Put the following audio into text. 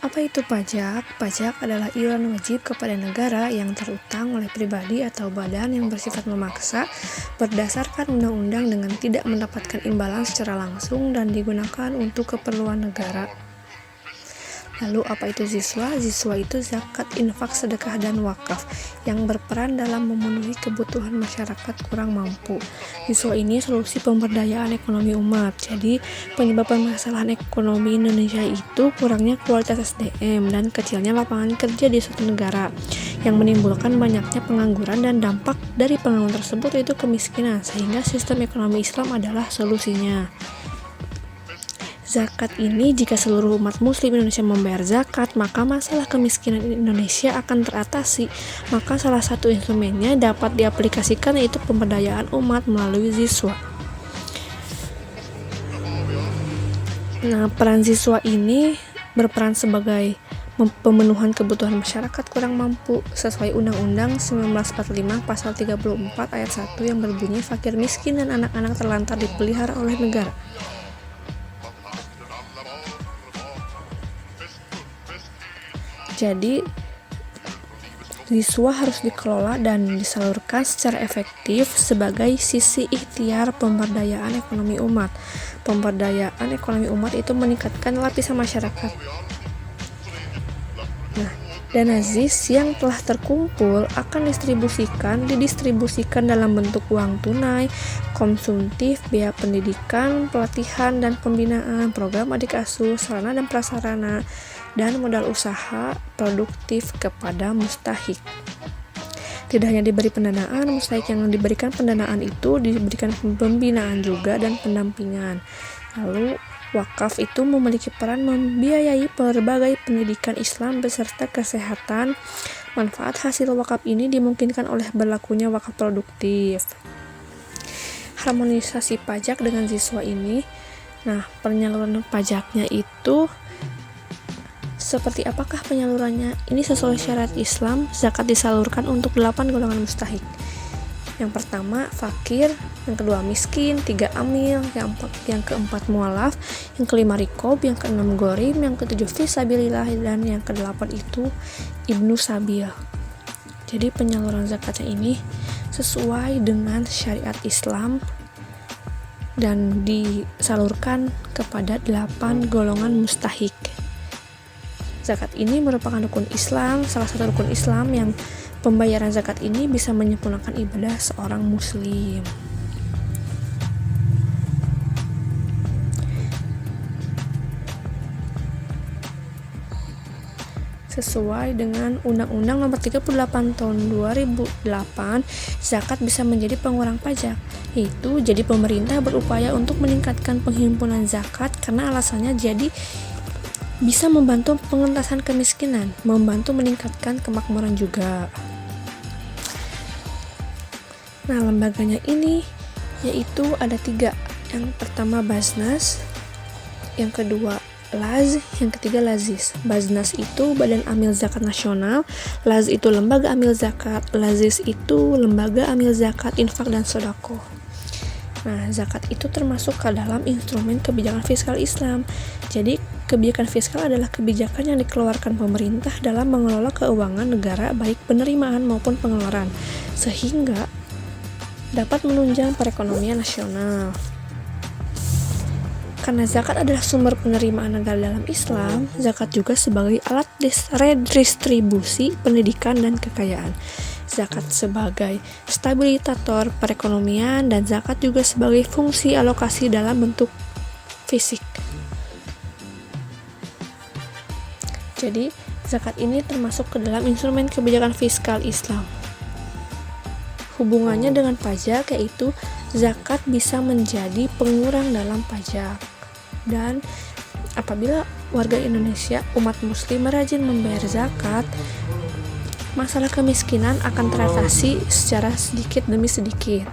Apa itu pajak? Pajak adalah iuran wajib kepada negara yang terutang oleh pribadi atau badan yang bersifat memaksa berdasarkan undang-undang dengan tidak mendapatkan imbalan secara langsung dan digunakan untuk keperluan negara. Lalu apa itu ziswa? Ziswa itu zakat, infak, sedekah, dan wakaf yang berperan dalam memenuhi kebutuhan masyarakat kurang mampu. Ziswa ini solusi pemberdayaan ekonomi umat. Jadi penyebab permasalahan ekonomi Indonesia itu kurangnya kualitas SDM dan kecilnya lapangan kerja di suatu negara yang menimbulkan banyaknya pengangguran, dan dampak dari pengangguran tersebut yaitu kemiskinan, sehingga sistem ekonomi Islam adalah solusinya. Zakat ini, jika seluruh umat muslim Indonesia membayar zakat, maka masalah kemiskinan Indonesia akan teratasi. Maka salah satu instrumennya dapat diaplikasikan yaitu pemberdayaan umat melalui ziswa. Nah, peran ziswa ini berperan sebagai pemenuhan kebutuhan masyarakat kurang mampu sesuai Undang-Undang 1945 Pasal 34 Ayat 1 yang berbunyi fakir miskin dan anak-anak terlantar dipelihara oleh negara. Jadi, ziswa harus dikelola dan disalurkan secara efektif sebagai sisi ikhtiar pemberdayaan ekonomi umat. Pemberdayaan ekonomi umat itu meningkatkan lapisan masyarakat. Nah, dana ZIS yang telah terkumpul akan didistribusikan dalam bentuk uang tunai, konsumtif, biaya pendidikan, pelatihan dan pembinaan, program adik asuh, sarana dan prasarana, dan modal usaha produktif kepada mustahik. Tidak hanya diberi pendanaan, mustahik yang diberikan pendanaan itu diberikan pembinaan juga dan pendampingan. Lalu wakaf itu memiliki peran membiayai berbagai pendidikan Islam beserta kesehatan. Manfaat hasil wakaf ini dimungkinkan oleh berlakunya wakaf produktif. Harmonisasi pajak dengan ziswa ini. Nah, penyaluran pajaknya itu seperti apakah penyalurannya? Ini sesuai syariat Islam, zakat disalurkan untuk 8 golongan mustahik. Yang pertama fakir, yang kedua miskin, 3 amil, yang keempat mualaf, yang kelima rikob, yang keenam gorim, yang ketujuh fisabilillah, dan yang kedelapan itu ibnu sabil. Jadi penyaluran zakatnya ini sesuai dengan syariat Islam dan disalurkan kepada 8 golongan mustahik. Zakat ini merupakan rukun Islam, salah satu rukun Islam yang pembayaran zakat ini bisa menyempurnakan ibadah seorang muslim. Sesuai dengan Undang-Undang Nomor 38 Tahun 2008, zakat bisa menjadi pengurang pajak. Yaitu jadi pemerintah berupaya untuk meningkatkan penghimpunan zakat karena alasannya jadi bisa membantu pengentasan kemiskinan, membantu meningkatkan kemakmuran juga. Nah, lembaganya ini yaitu ada 3. Yang pertama Baznas, yang kedua Laz, yang ketiga Lazis. Baznas itu Badan Amil Zakat Nasional, Laz itu Lembaga Amil Zakat, Lazis itu Lembaga Amil Zakat, Infak dan Sodako. Nah, zakat itu termasuk ke dalam instrumen kebijakan fiskal Islam. Jadi, kebijakan fiskal adalah kebijakan yang dikeluarkan pemerintah dalam mengelola keuangan negara baik penerimaan maupun pengeluaran, sehingga dapat menunjang perekonomian nasional. Karena zakat adalah sumber penerimaan negara dalam Islam, zakat juga sebagai alat redistribusi pendidikan dan kekayaan. Zakat sebagai stabilisator perekonomian, dan zakat juga sebagai fungsi alokasi dalam bentuk fisik. Jadi, zakat ini termasuk ke dalam instrumen kebijakan fiskal Islam. Hubungannya dengan pajak yaitu zakat bisa menjadi pengurang dalam pajak. Dan apabila warga Indonesia, umat muslim rajin membayar zakat, masalah kemiskinan akan teratasi secara sedikit demi sedikit.